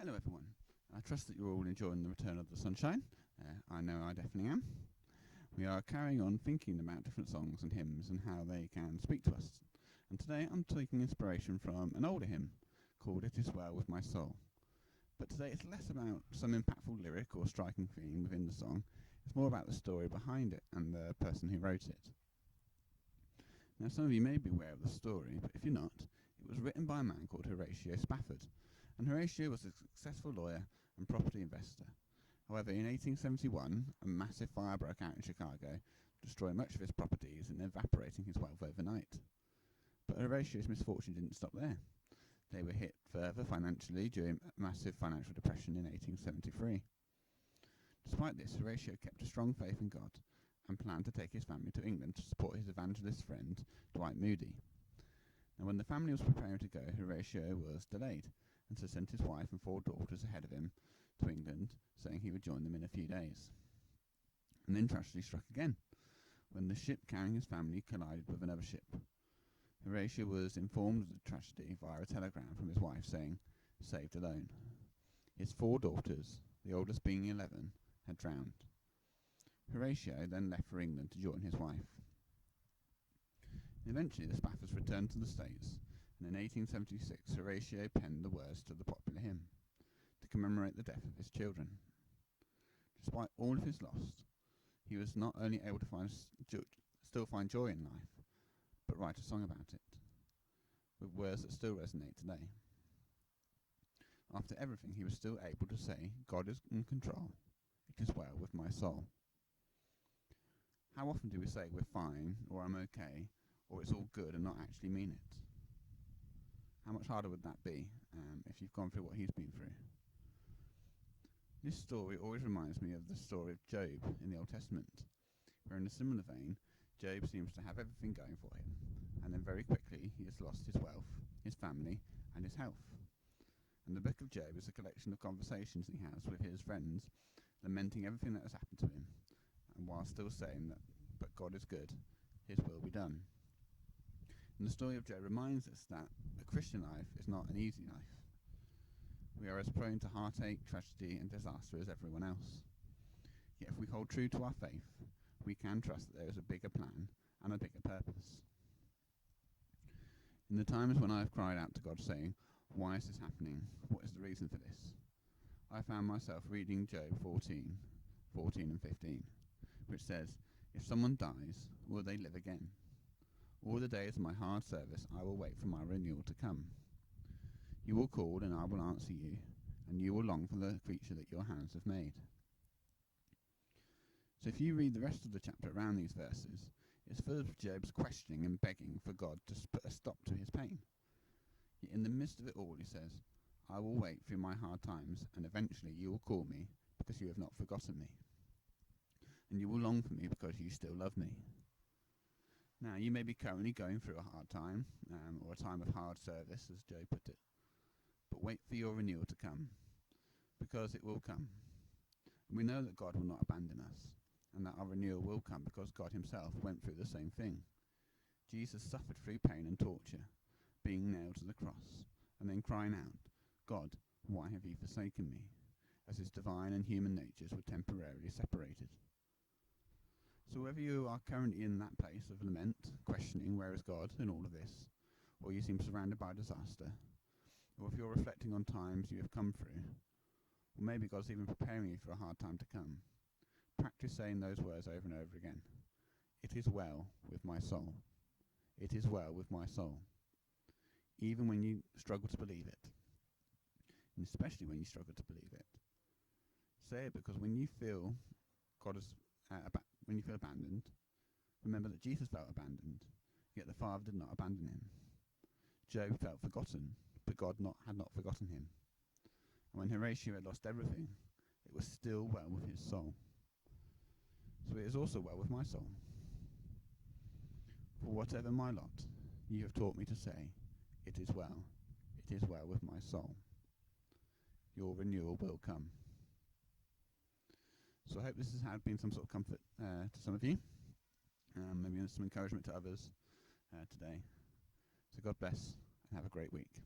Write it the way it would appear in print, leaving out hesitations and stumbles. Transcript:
Hello everyone. I trust that you're all enjoying the return of the sunshine. I know I definitely am. We are carrying on thinking about different songs and hymns and how they can speak to us. And today I'm taking inspiration from an older hymn called It Is Well With My Soul. But today it's less about some impactful lyric or striking theme within the song. It's more about the story behind it and the person who wrote it. Now some of you may be aware of the story, but if you're not, it was written by a man called Horatio Spafford. And Horatio was a successful lawyer and property investor. However, in 1871, a massive fire broke out in Chicago, destroying much of his properties and evaporating his wealth overnight. But Horatio's misfortune didn't stop there. They were hit further financially during a massive financial depression in 1873. Despite this, Horatio kept a strong faith in God and planned to take his family to England to support his evangelist friend, Dwight Moody. Now, when the family was preparing to go, Horatio was delayed, and so sent his wife and 4 daughters ahead of him to England, saying he would join them in a few days. And then tragedy struck again, when the ship carrying his family collided with another ship. Horatio was informed of the tragedy via a telegram from his wife saying, "Saved alone." His 4 daughters, the oldest being 11, had drowned. Horatio then left for England to join his wife. Eventually the Spaffords returned to the States, and in 1876 Horatio penned the words to the popular hymn to commemorate the death of his children. Despite all of his loss, he was not only able to still find joy in life, but write a song about it, with words that still resonate today. After everything, he was still able to say, "God is in control. It is well with my soul." How often do we say we're fine, or I'm okay, or it's all good and not actually mean it? How much harder would that be if you've gone through what he's been through? This story always reminds me of the story of Job in the Old Testament, where in a similar vein, Job seems to have everything going for him, and then very quickly he has lost his wealth, his family, and his health. And the book of Job is a collection of conversations he has with his friends, lamenting everything that has happened to him, and while still saying that, but God is good, his will be done. And the story of Job reminds us that a Christian life is not an easy life. We are as prone to heartache, tragedy, and disaster as everyone else. Yet if we hold true to our faith, we can trust that there is a bigger plan and a bigger purpose. In the times when I have cried out to God saying, "Why is this happening? What is the reason for this?" I found myself reading Job 14 and 15, which says, "If someone dies, will they live again? All the days of my hard service I will wait for my renewal to come. You will call and I will answer you, and you will long for the creature that your hands have made." So if you read the rest of the chapter around these verses, it's full of Job's questioning and begging for God to put a stop to his pain. Yet in the midst of it all he says, "I will wait through my hard times, and eventually you will call me because you have not forgotten me. And you will long for me because you still love me." Now, you may be currently going through a hard time, or a time of hard service, as Job put it. But wait for your renewal to come, because it will come. And we know that God will not abandon us, and that our renewal will come because God himself went through the same thing. Jesus suffered through pain and torture, being nailed to the cross, and then crying out, "God, why have you forsaken me?" as his divine and human natures were temporarily separated. So whether you are currently in that place of lament, questioning where is God in all of this, or you seem surrounded by disaster, or if you're reflecting on times you have come through, or maybe God's even preparing you for a hard time to come, practice saying those words over and over again. It is well with my soul. It is well with my soul. Even when you struggle to believe it, and especially when you struggle to believe it. Say it because when you feel God is when you feel abandoned, remember that Jesus felt abandoned, yet the Father did not abandon him. Job felt forgotten, but God had not forgotten him. And when Horatio had lost everything, it was still well with his soul. So it is also well with my soul. For whatever my lot, you have taught me to say, "It is well with my soul." Your renewal will come. So I hope this has been some sort of comfort to some of you, maybe some encouragement to others today. So God bless and have a great week.